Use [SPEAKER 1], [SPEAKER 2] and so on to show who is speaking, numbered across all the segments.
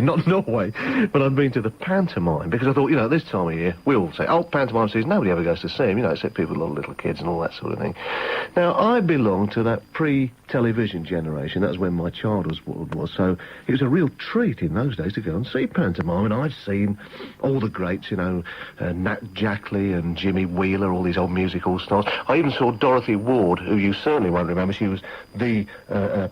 [SPEAKER 1] not Norway, but I'd been to the pantomime, because I thought, you know, this time of year, we all say, oh, pantomime season, nobody ever goes to see them, you know, except people with a lot of little kids and all that sort of thing. Now, I belong to that pre-television generation. That was when my child was, so it was a real treat in those days to go and see pantomime, and I've seen all the greats, you know, Nat Jackley and Jimmy Wheeler, all these old musical stars. I even saw Dorothy Ward, who you certainly won't remember. She was the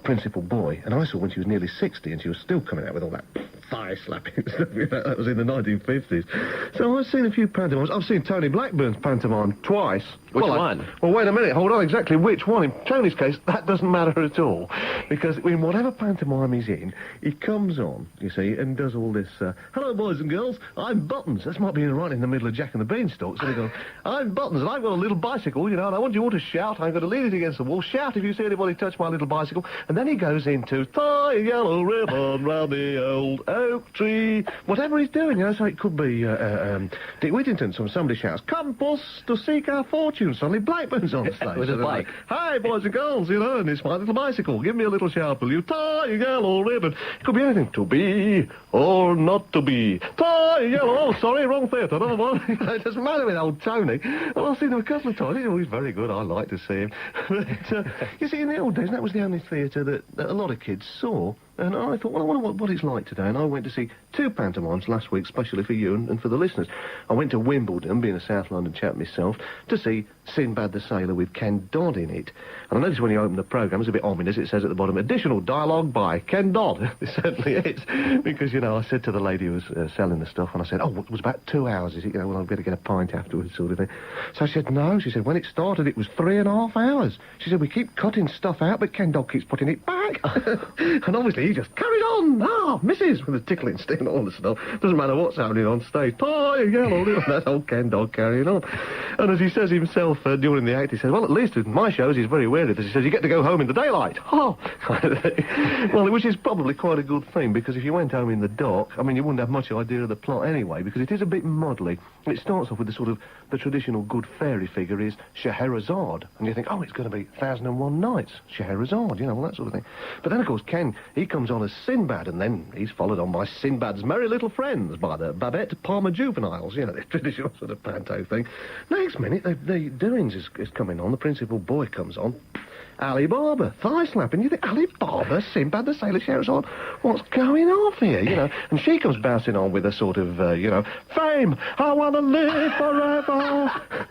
[SPEAKER 1] principal boy, and I saw when she was nearly 60, and she was still coming out with all that thigh-slapping stuff. You know, that was in the 1950s. So I've seen a few pantomimes. I've seen Tony Blackburn's pantomime twice.
[SPEAKER 2] Which one?
[SPEAKER 1] Well, wait a minute. Hold on. Exactly which one? In Tony's case, that doesn't matter at all. Because in whatever pantomime he's in, he comes on, you see, and does all this, hello, boys and girls, I'm Buttons. This might be right in the middle of Jack and the Beanstalk. So they go, I'm Buttons, and I've got a little bicycle, you know, and I want you all to shout. I'm going to lean it against the wall. Shout if you see anybody touch my little bicycle. And then he goes into, tie a yellow ribbon round the old oak tree. Whatever he's doing, you know, so it could be Dick Whittington. So somebody shouts, come, puss, to seek our fortune. Suddenly Blackburn's on the stage.
[SPEAKER 2] With his bike.
[SPEAKER 1] Hi, boys and girls, you know, and it's my little bicycle. Give me a little shout, will you? Tie a yellow ribbon. It could be anything. To be or not to be. Tie a yellow... Oh, sorry, wrong theatre. No, well, it doesn't matter with old Tony. Well, I've seen him a couple of times. He's always very good. I like to see him. But, you see, in the old days, that was the only theatre that a lot of kids saw. And I thought, well, I wonder what it's like today. And I went to see 2 pantomimes last week, especially for you and for the listeners. I went to Wimbledon, being a South London chap myself, to see Sinbad the Sailor with Ken Dodd in it. And I noticed when you open the programme, it's a bit ominous, it says at the bottom, additional dialogue by Ken Dodd. It certainly is. Because, you know, I said to the lady who was selling the stuff, and I said, oh, it was about 2 hours, is it? You know, well, I've got to get a pint afterwards, sort of thing. So she said, no. She said, when it started, it was 3.5 hours. She said, we keep cutting stuff out, but Ken Dodd keeps putting it back. And obviously he just carried on. Ah, missus, with the tickling stick and all the stuff. Doesn't matter what's happening on stage. Tie a yellow ribbon. That's old Ken Dodd carrying on. And as he says himself during the act, he says, well, at least with my shows, he's very wary of this. He says, you get to go home in the daylight. Oh. Well, which is probably quite a good thing, because if you went home in the dark, I mean, you wouldn't have much idea of the plot anyway, because it is a bit muddly. It starts off with the sort of, the traditional good fairy figure is Scheherazade. And you think, oh, it's going to be 1001 Nights, Scheherazade, you know, all that sort of thing. But then, of course, Ken, he comes on as Sinbad, and then he's followed on by Sinbad's Merry Little Friends, by the Babette Palmer Juveniles, you know, the traditional sort of panto thing. Next minute, the doings is coming on, the principal boy comes on, Ali Barber, thigh slapping. You think, Ali Barber, Sinbad the Sailor, Scheherazade, what's going off here, you know? And she comes bouncing on with a sort of, you know, fame, I want to live forever,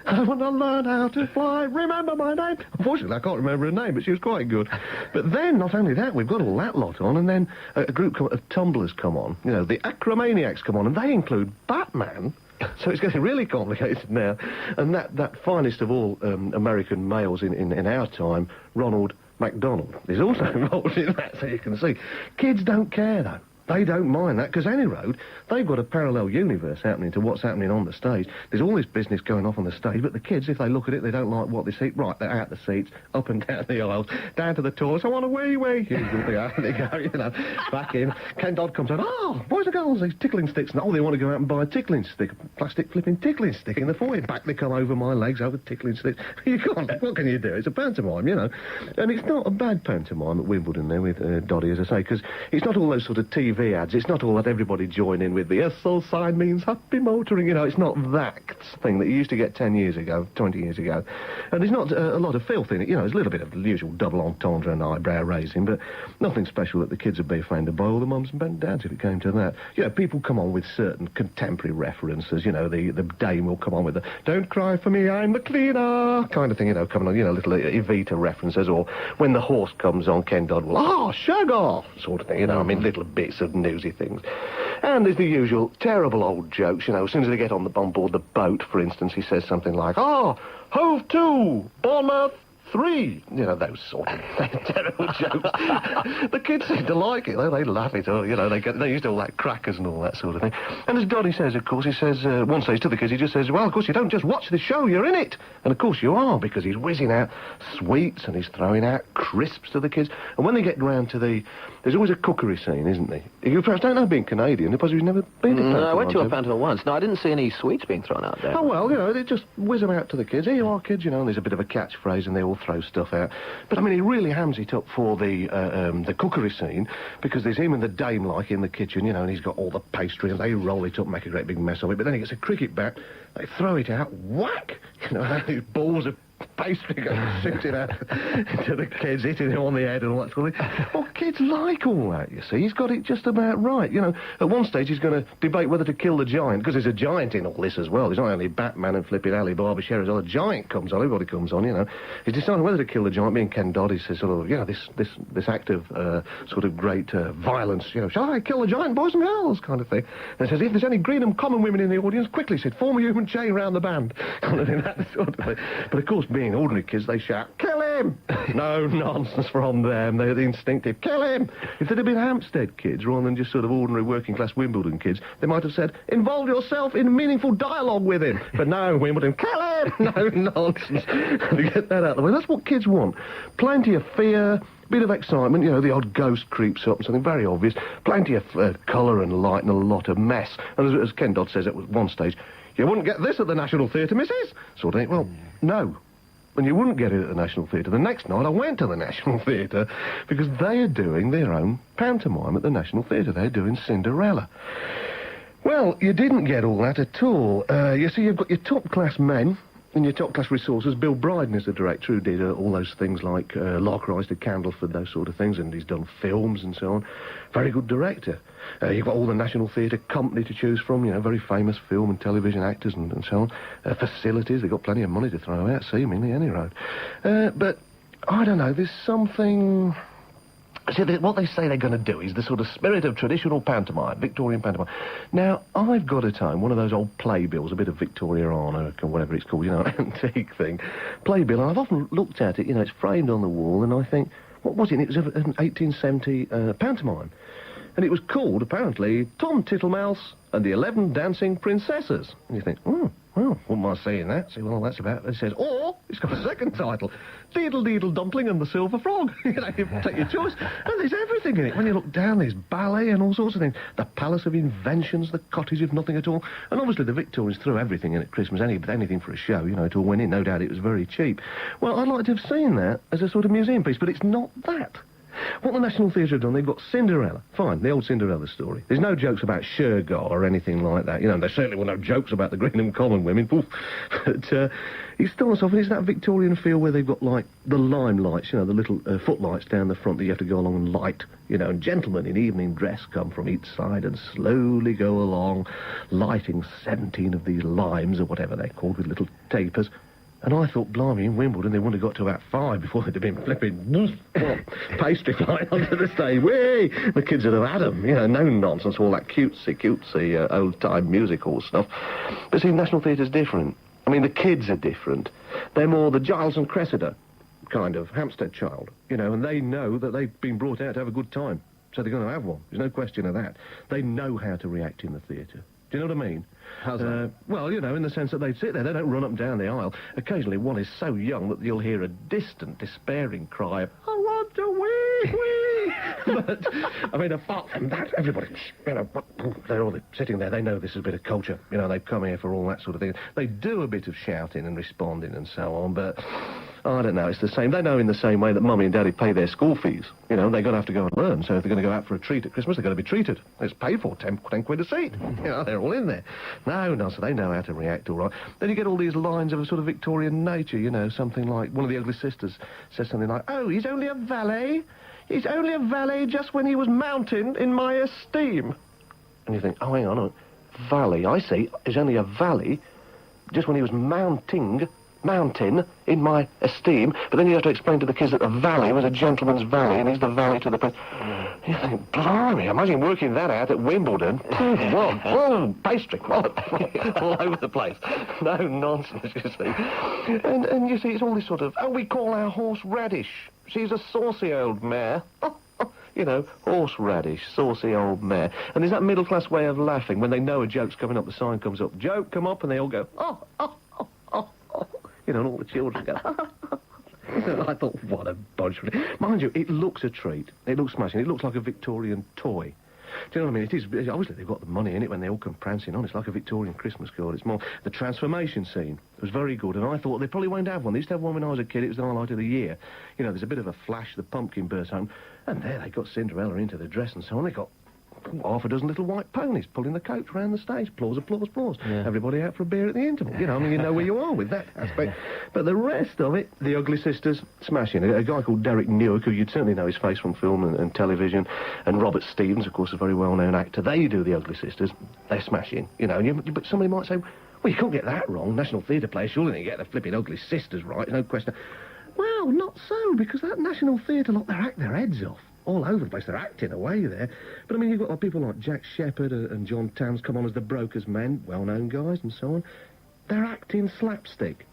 [SPEAKER 1] I want to learn how to fly, remember my name. Unfortunately, I can't remember her name, but she was quite good. But then, not only that, we've got all that lot on, and then a group of tumblers come on, you know, the Acromaniacs come on, and they include Batman. So it's getting really complicated now. And that finest of all American males in our time, Ronald McDonald, is also involved in that, so you can see. Kids don't care, though. They don't mind that, because any road, they've got a parallel universe happening to what's happening on the stage. There's all this business going off on the stage, but the kids, if they look at it, they don't like what they see. Right, they're out the seats, up and down the aisles, down to the toilets. I want a wee-wee. And they go, you know, back in. Ken Dodd comes out, oh, boys and girls, these tickling sticks. And, oh, they want to go out and buy a tickling stick, a plastic flipping tickling stick in the foyer. Back they come over my legs, over tickling sticks. You can't, what can you do? It's a pantomime, you know. And it's not a bad pantomime at Wimbledon there with Doddy, as I say, because it's not all those sort of TV ads. It's not all that everybody join in with the SL sign means happy motoring, you know. It's not that thing that you used to get 10 years ago, 20 years ago. And there's not a lot of filth in it, you know. There's a little bit of the usual double entendre and eyebrow raising, but nothing special that the kids would be offended by, all the mums and dads if it came to that. You know, people come on with certain contemporary references, you know, the dame will come on with the don't cry for me, I'm the cleaner kind of thing, you know, coming on, you know, little Evita references, or when the horse comes on, Ken Dodd will, sugar, sort of thing, you know, I mean, little bits of newsy things. And there's the usual terrible old jokes, you know, as soon as they get on board the boat, for instance, he says something like, hove to, Bournemouth 3, you know, those sort of terrible jokes. The kids seem to like it, though. They laugh it, or, you know, they used to all that crackers and all that sort of thing. And as Doddy says, of course, he says, one says to the kids, he just says, well, of course, you don't just watch the show, you're in it. And of course you are, because he's whizzing out sweets and he's throwing out crisps to the kids. And when they get round to there's always a cookery scene, isn't there? You perhaps don't know, being Canadian, because you've never been to pantomime.
[SPEAKER 2] No, I went to a pantomime once. No, I didn't see any sweets being thrown out there.
[SPEAKER 1] Oh, well, you know, they just whiz them out to the kids. Here you are, kids, you know, and there's a bit of a catchphrase, and they all throw stuff out. But, I mean, he really hams it up for the cookery scene, because there's him and the dame, like, in the kitchen, you know, and he's got all the pastry, and they roll it up, make a great big mess of it, but then he gets a cricket bat, they throw it out, whack! You know, and these balls of pastry going shooting out to the kids, hitting him on the head and all that sort of thing. Well, kids like all that, you see. He's got it just about right. You know, at one stage he's going to debate whether to kill the giant, because there's a giant in all this as well. There's not only Batman and flipping Ali Baba Sherry, the giant comes on, everybody comes on, you know. He's deciding whether to kill the giant. Me and Ken Dodd, he's sort of, you know, this act of sort of great violence, you know, shall I kill the giant, boys and girls, kind of thing. And he says, if there's any Greenham Common women in the audience, quickly, said, form a human chain round the band. Kind of thing, that sort of thing. But of course, being ordinary kids, they shout, kill him! No nonsense from them. They're the instinctive, kill him! If they'd have been Hampstead kids, rather than just sort of ordinary working-class Wimbledon kids, they might have said, involve yourself in meaningful dialogue with him. But no, Wimbledon, kill him! No nonsense. To get that out of the way. That's what kids want. Plenty of fear, bit of excitement, you know, the odd ghost creeps up, something very obvious, plenty of colour and light and a lot of mess. And as Ken Dodd says at one stage, you wouldn't get this at the National Theatre, missus? Sort of thing. Well, no. And you wouldn't get it at the National Theatre. The next night I went to the National Theatre because they are doing their own pantomime at the National Theatre. They're doing Cinderella. Well, you didn't get all that at all. You see, you've got your top-class men and your top-class resources. Bill Bryden is the director who did all those things like Lark Rise to Candleford, those sort of things, and he's done films and so on. Very good director. You've got all the National Theatre company to choose from, you know, very famous film and television actors and so on. Facilities, they've got plenty of money to throw out, seemingly, any road. But, I don't know, there's something... See, what they say they're going to do is the sort of spirit of traditional pantomime, Victorian pantomime. Now, I've got at home one of those old playbills, a bit of Victoriana or whatever it's called, you know, antique thing. Playbill, and I've often looked at it, you know, it's framed on the wall, and I think, what was it? It was an 1870 pantomime. And it was called, apparently, Tom Tittlemouse and the 11 Dancing Princesses. And you think, well, wouldn't mind seeing that. See what all that's about. It says, or, it's got a second title, Deedle Deedle Dumpling and the Silver Frog. You know, you take your choice. And there's everything in it. When you look down, there's ballet and all sorts of things. The Palace of Inventions, the Cottage of Nothing at All. And obviously the Victorians threw everything in at Christmas, anything for a show, you know, to win in. No doubt it was very cheap. Well, I'd like to have seen that as a sort of museum piece, but it's not that. What the National Theatre have done, they've got Cinderella. Fine, the old Cinderella story. There's no jokes about Shergar or anything like that. You know, there certainly were no jokes about the Greenham Common women. Oof. But it starts off, and it's that Victorian feel where they've got, like, the limelights, you know, the little footlights down the front that you have to go along and light. You know, and gentlemen in evening dress come from each side and slowly go along, lighting 17 of these limes, or whatever they're called, with little tapers. And I thought, blimey, in Wimbledon, they wouldn't have got to about 5 before they'd have been flipping pastry flying onto the stage. Whee! The kids would have had them, you know, no nonsense, all that cutesy, old-time music hall stuff. But see, National Theatre's different. I mean, the kids are different. They're more the Giles and Cressida kind of Hampstead child, you know, and they know that they've been brought out to have a good time. So they're going to have one. There's no question of that. They know how to react in the theatre. Do you know what I mean?
[SPEAKER 3] How's that?
[SPEAKER 1] Well, you know, in the sense that they sit there, they don't run up and down the aisle. Occasionally one is so young that you'll hear a distant, despairing cry of, I want to wee! But, I mean, apart from that, everybody, you know, they're all sitting there, they know this is a bit of culture. You know, they've come here for all that sort of thing. They do a bit of shouting and responding and so on, but I don't know, it's the same. They know in the same way that Mummy and Daddy pay their school fees. You know, they're going to have to go and learn. So if they're going to go out for a treat at Christmas, they're going to be treated. It's paid for, 10 quid a seat. You know, they're all in there. No, so they know how to react all right. Then you get all these lines of a sort of Victorian nature, you know, something like, one of the ugly sisters says something like, oh, he's only a valet. He's only a valet just when he was mounting in my esteem. And you think, oh, hang on, valet, I see, is only a valet just when he was mounting in my esteem, but then you have to explain to the kids that the valet was a gentleman's valet, and he's the valet to the prince. You think, blimey, imagine working that out at Wimbledon. Whoa, pastry, all over the place. No nonsense, you see. And you see, it's all this sort of, we call our horse Radish. She's a saucy old mare. You know, horseradish, saucy old mare. And there's that middle-class way of laughing when they know a joke's coming up, the sign comes up, joke, come up, and they all go, you know, and all the children go, I thought, what a bunch. Mind you, it looks a treat. It looks smashing. It looks like a Victorian toy. Do you know what I mean? It is, obviously they've got the money in it when they all come prancing on. It's like a Victorian Christmas card. It's more, the transformation scene was very good, and I thought they probably won't have one. They used to have one when I was a kid. It was the highlight of the year. You know, there's a bit of a flash, the pumpkin bursts home, and there they got Cinderella into the dress and so on. They got half a dozen little white ponies pulling the coach around the stage. Applause, applause, applause.
[SPEAKER 2] Yeah.
[SPEAKER 1] Everybody out for a beer at the interval. You know, I mean, you know where you are with that aspect. But the rest of it, the Ugly Sisters, smashing. A guy called Derek Newark, who you'd certainly know his face from film and television, and Robert Stevens, of course, a very well-known actor. They do the Ugly Sisters. They're smashing. You know, but somebody might say, well, you can't get that wrong. National Theatre play, surely they get the flipping Ugly Sisters right, no question. Well, not so, because that National Theatre lot, they act their heads off. All over the place, they're acting away there. But, I mean, you've got people like Jack Shepherd and John Tams come on as the Brokers' Men, well-known guys and so on. They're acting slapstick.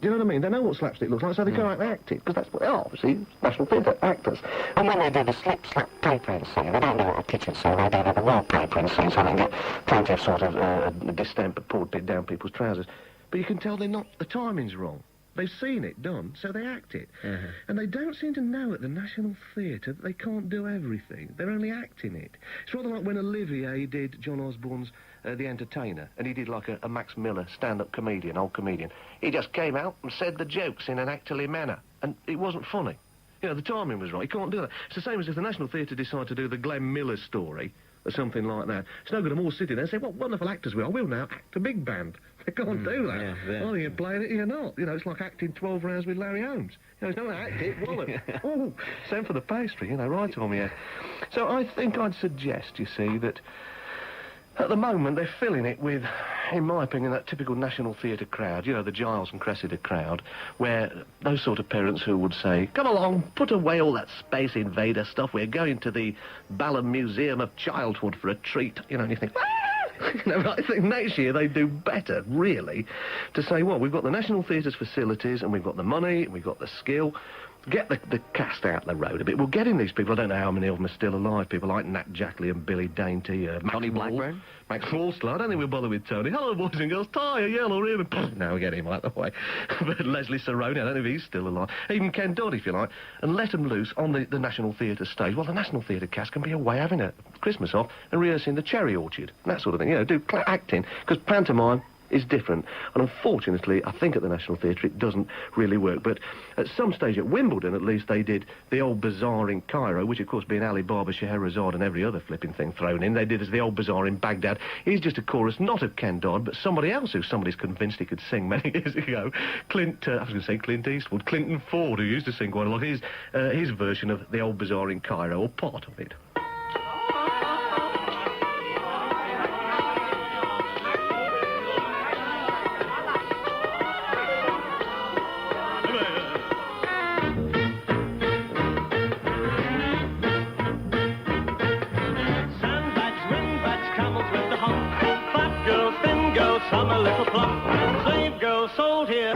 [SPEAKER 1] Do you know what I mean? They know what slapstick looks like, so they go out and act it, because that's what they are, see, National Theatre actors.
[SPEAKER 3] And when they do the slap paper scene, they don't know what a kitchen scene, they do the wallpaper scene, so they can get plenty of sort of
[SPEAKER 1] distemper poured down people's trousers. But you can tell they're not, the timing's wrong. They've seen it done, so they act it.
[SPEAKER 2] Mm-hmm.
[SPEAKER 1] And they don't seem to know at the National Theatre that they can't do everything. They're only acting it. It's rather like when Olivier did John Osborne's The Entertainer, and he did like a Max Miller stand-up comedian, old comedian. He just came out and said the jokes in an actorly manner, and it wasn't funny. You know, the timing was right. You can't do that. It's the same as if the National Theatre decide to do the Glenn Miller story, or something like that. It's no good them all sitting there and say, what wonderful actors we are. We'll now act a big band. They can't do that.
[SPEAKER 2] Yeah.
[SPEAKER 1] Either you're playing it or you're not. You know, it's like acting 12 rounds with Larry Holmes. You know, it's not act it, wallop. Oh, send for the pastry, you know, right on me. Yeah. So I think I'd suggest, you see, that at the moment they're filling it with, in my opinion, that typical National Theatre crowd, you know, the Giles and Cressida crowd, where those sort of parents who would say, come along, put away all that Space Invader stuff, we're going to the Ballum Museum of Childhood for a treat, you know, and you think, you know, I think next year they do better, really, to say, well, we've got the National Theatre's facilities, and we've got the money, and we've got the skill. Get the cast out the road a bit. We'll get in these people. I don't know how many of them are still alive. People like Nat Jackley and Billy Dainty.
[SPEAKER 2] Tony Blackburn?
[SPEAKER 1] Max Wallsler. I don't think we'll bother with Tony. Hello, boys and girls. Tie a yellow ribbon. Now we get him out of the way. But Leslie Saroni, I don't know if he's still alive. Even Ken Dodd, if you like. And let them loose on the National Theatre stage. Well, the National Theatre cast can be away having a Christmas off and rehearsing the Cherry Orchard. That sort of thing. You know, do acting. Because pantomime is different, and unfortunately I think at the National Theatre it doesn't really work. But at some stage at Wimbledon at least they did the old bazaar in Cairo, which of course being Ali Baba, Scheherazade and every other flipping thing thrown in, they did as the old bazaar in Baghdad. He's just a chorus not of Ken Dodd but somebody else who somebody's convinced he could sing many years ago. I was going to say Clint Eastwood, Clinton Ford, who used to sing quite a lot. His version of the old bazaar in Cairo, or part of it.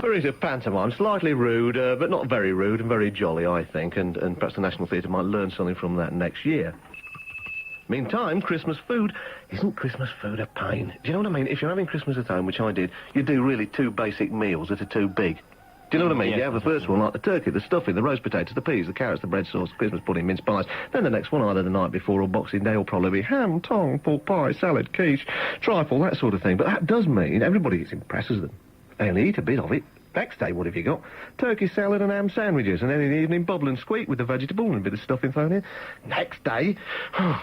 [SPEAKER 1] There is a pantomime, slightly rude, but not very rude and very jolly, I think, and perhaps the National Theatre might learn something from that next year. Meantime, Christmas food. Isn't Christmas food a pain? Do you know what I mean? If you're having Christmas at home, which I did, you do really two basic meals that are too big. Do you know what I mean?
[SPEAKER 2] Yeah.
[SPEAKER 1] You have the first one, like the turkey, the stuffing, the roast potatoes, the peas, the carrots, the bread sauce, the Christmas pudding, mince pies. Then the next one, either the night before or Boxing Day, will probably be ham, tongue, pork pie, salad, quiche, trifle, that sort of thing. But that does mean everybody impresses them. They only eat a bit of it. Next day, what have you got? Turkey salad and ham sandwiches, and then in the evening, bubble and squeak with the vegetable and a bit of stuffing thrown in. Next day,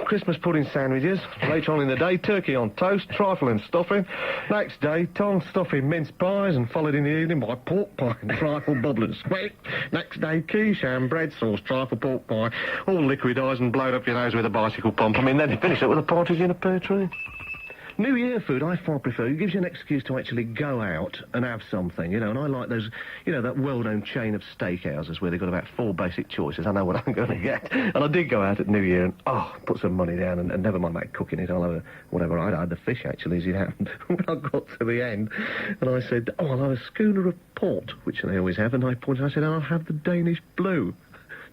[SPEAKER 1] Christmas pudding sandwiches. Later on in the day, turkey on toast, trifle and stuffing. Next day, tongue, stuffing, mince pies, and followed in the evening by pork pie and trifle, bubble and squeak. Next day, quiche, ham, bread sauce, trifle, pork pie, all liquidised and blown up your nose with a bicycle pump. I mean, then you finish up with a partridge in a pear tree. New Year food, I far prefer. It gives you an excuse to actually go out and have something, you know, and I like those, you know, that well-known chain of steakhouses where they've got about 4 basic choices. I know what I'm going to get. And I did go out at New Year and, put some money down and never mind about cooking it. I'll have whatever. I had the fish, actually, as it happened. When I got to the end, and I said, I'll have a schooner of port, which they always have, and I pointed, I said, I'll have the Danish blue.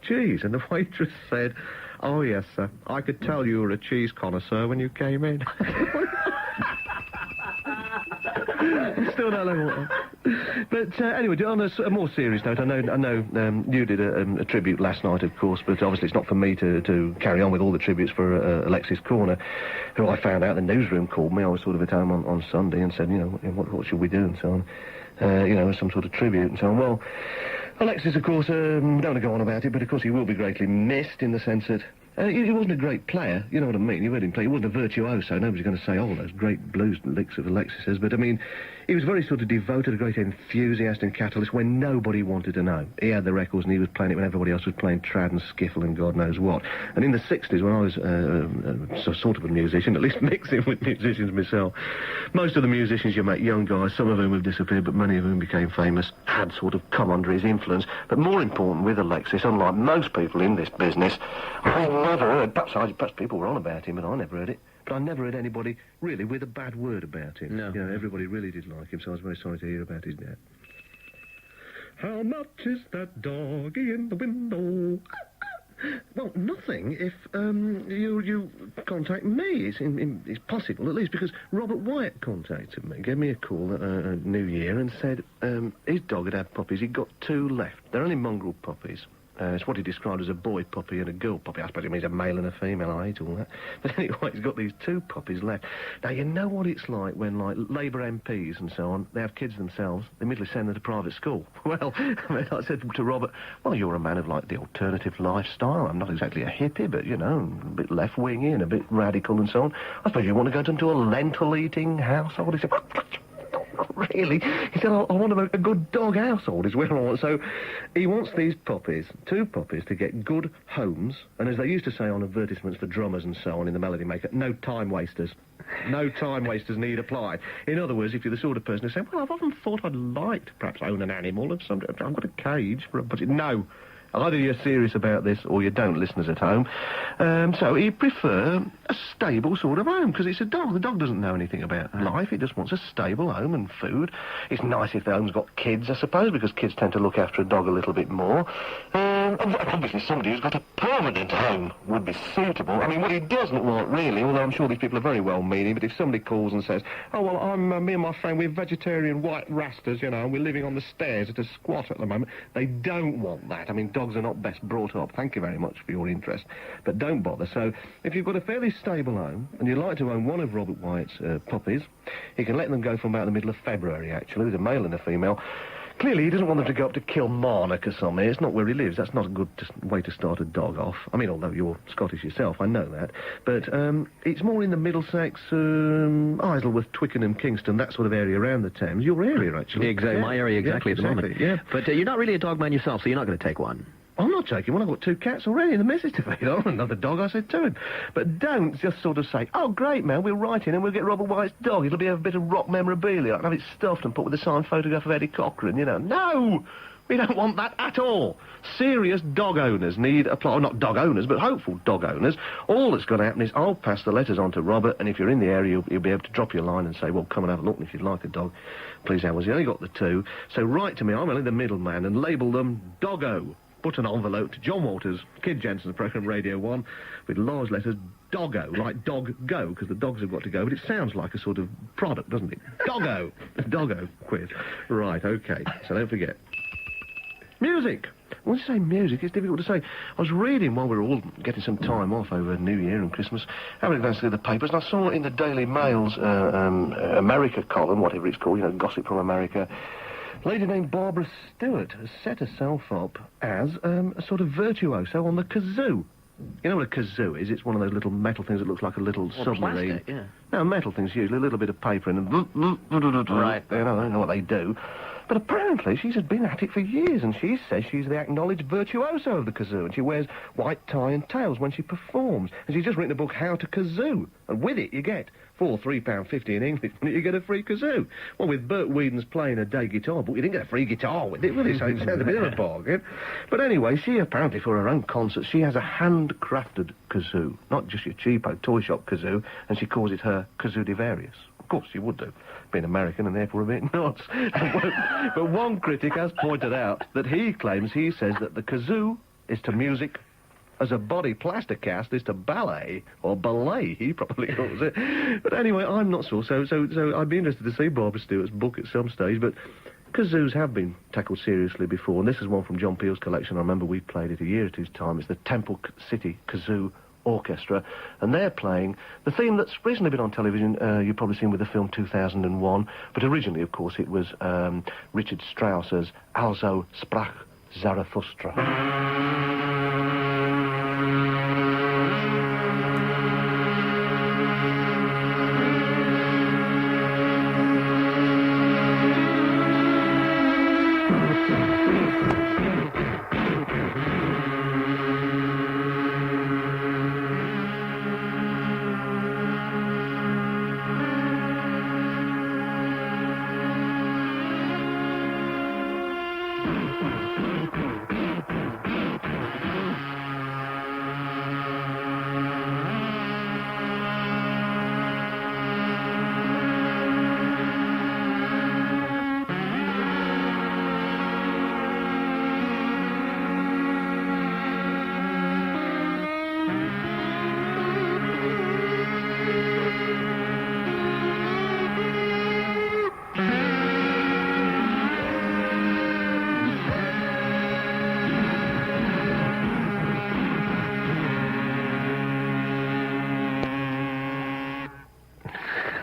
[SPEAKER 1] Cheese. And the waitress said, oh, yes, sir. I could tell you were a cheese connoisseur when you came in. Still don't know what. But anyway, on a more serious note, I know you did a tribute last night, of course, but obviously it's not for me to carry on with all the tributes for Alexis Corner, who I found out the newsroom called me. I was sort of at home on Sunday and said, you know, what should we do and so on. You know, some sort of tribute and so on. Well, Alexis, of course, don't want to go on about it, but of course he will be greatly missed in the sense that he wasn't a great player, you know what I mean? You heard him play. He wasn't a virtuoso. Nobody's going to say, oh, those great blues licks of Alexis's. But, I mean, he was very sort of devoted, a great enthusiast and catalyst when nobody wanted to know. He had the records and he was playing it when everybody else was playing trad and skiffle and God knows what. And in the 60s, when I was sort of a musician, at least mixing with musicians myself, most of the musicians you met, young guys, some of whom have disappeared, but many of whom became famous, had sort of come under his influence. But more important with Alexis, unlike most people in this business, I never heard, perhaps people were on about him, but I never heard it. But I never heard anybody, really, with a bad word about him.
[SPEAKER 2] No.
[SPEAKER 1] You know, everybody really did like him, so I was very sorry to hear about his death. How much is that doggy in the window? Well, nothing if you contact me. It's possible, at least, because Robert Wyatt contacted me, gave me a call at New Year and said his dog had puppies. He'd got 2 left. They're only mongrel puppies. It's what he described as a boy puppy and a girl puppy. I suppose it means a male and a female. I hate all that. But anyway, he's got these 2 puppies left. Now, you know what it's like when, like, Labour MPs and so on, they have kids themselves, they immediately send them to private school. Well, I mean, I said to Robert, well, you're a man of, like, the alternative lifestyle. I'm not exactly a hippie, but, you know, a bit left-wingy and a bit radical and so on. I suppose you want to go into a lentil-eating household? He said, not really. He said, I want a good dog household is where I want. So he wants these puppies, 2 puppies, to get good homes. And as they used to say on advertisements for drummers and so on in the Melody Maker, no time wasters. No time wasters need apply. In other words, if you're the sort of person who say, well, I've often thought I'd like to perhaps own an animal of some... I've got a cage for a... But no. Either you're serious about this or you don't, listeners at home. So he'd prefer a stable sort of home, because it's a dog. The dog doesn't know anything about life. He just wants a stable home and food. It's nice if the home's got kids, I suppose, because kids tend to look after a dog a little bit more. Obviously somebody who's got a permanent home would be suitable. I mean, what he doesn't want, really, although I'm sure these people are very well-meaning, but if somebody calls and says, oh, well, me and my friend, we're vegetarian white rastas, you know, and we're living on the stairs at a squat at the moment, they don't want that. I mean, dogs are not best brought up. Thank you very much for your interest, but don't bother. So if you've got a fairly stable home and you'd like to own one of Robert Wyatt's puppies, he can let them go from about the middle of February, actually. There's a male and a female. Clearly, he doesn't want them to go up to Kilmarnock or something. It's not where he lives. That's not a good way to start a dog off. I mean, although you're Scottish yourself, I know that. But it's more in the Middlesex, Isleworth, Twickenham, Kingston, that sort of area around the Thames. Your area, actually.
[SPEAKER 2] Exactly, yeah. My area exactly at the moment.
[SPEAKER 1] Yeah.
[SPEAKER 2] But you're not really a dog man yourself, so you're not going to take one.
[SPEAKER 1] I'm not taking one. I've got 2 cats already and the missus to feed on. Another dog, I said to him. But don't just sort of say, oh, great, man, we'll write in and we'll get Robert Wyatt's dog. It'll be a bit of rock memorabilia. I can have it stuffed and put with a signed photograph of Eddie Cochran, you know. No! We don't want that at all. Serious dog owners need apply. Not dog owners, but hopeful dog owners. All that's going to happen is I'll pass the letters on to Robert, and if you're in the area, you'll be able to drop your line and say, well, come and have a look, and if you'd like a dog, please have one. You only got the 2. So write to me, I'm only the middleman, and label them Doggo. Put an envelope to John Walters, Kid Jensen, programme Radio 1, with large letters, Doggo, like dog go, because the dogs have got to go, but it sounds like a sort of product, doesn't it? Doggo! Doggo quiz. Right, OK, so don't forget. Music! When you say music, it's difficult to say. I was reading while we were all getting some time off over New Year and Christmas, having a glance through the papers, and I saw in the Daily Mail's America column, whatever it's called, you know, gossip from America, a lady named Barbara Stewart has set herself up as a sort of virtuoso on the kazoo. You know what a kazoo is? It's one of those little metal things that looks like a little submarine.
[SPEAKER 2] Plastic, yeah.
[SPEAKER 1] No, metal things usually, a little bit of paper in them. Right. I don't know what they do. But apparently she's been at it for years, and she says she's the acknowledged virtuoso of the kazoo, and she wears white tie and tails when she performs. And she's just written a book, How to Kazoo. And with it you get, for £3.50 in English, you get a free kazoo. Well, with Bert Whedon's playing a day guitar book, you didn't get a free guitar with it, will you? So it's a bit of a bargain. But anyway, she apparently, for her own concerts, she has a handcrafted kazoo, not just your cheapo toy shop kazoo, and she calls it her Kazoo-Divarius. Of course she would do, being American and therefore a bit nuts. But one critic has pointed out that he says that the kazoo is to music as a body plaster cast is to ballet, or ballet, he probably calls it. But anyway, I'm not sure, so I'd be interested to see Barbara Stewart's book at some stage, but kazoos have been tackled seriously before, and this is one from John Peel's collection. I remember we played it a year at his time. It's the Temple City Kazoo Orchestra, and they're playing the theme that's recently been on television. You've probably seen with the film 2001, but originally, of course, it was Richard Strauss's Also sprach Zarathustra.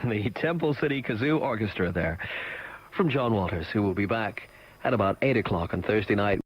[SPEAKER 2] The Temple City Kazoo Orchestra there, from John Walters, who will be back at about 8 o'clock on Thursday night.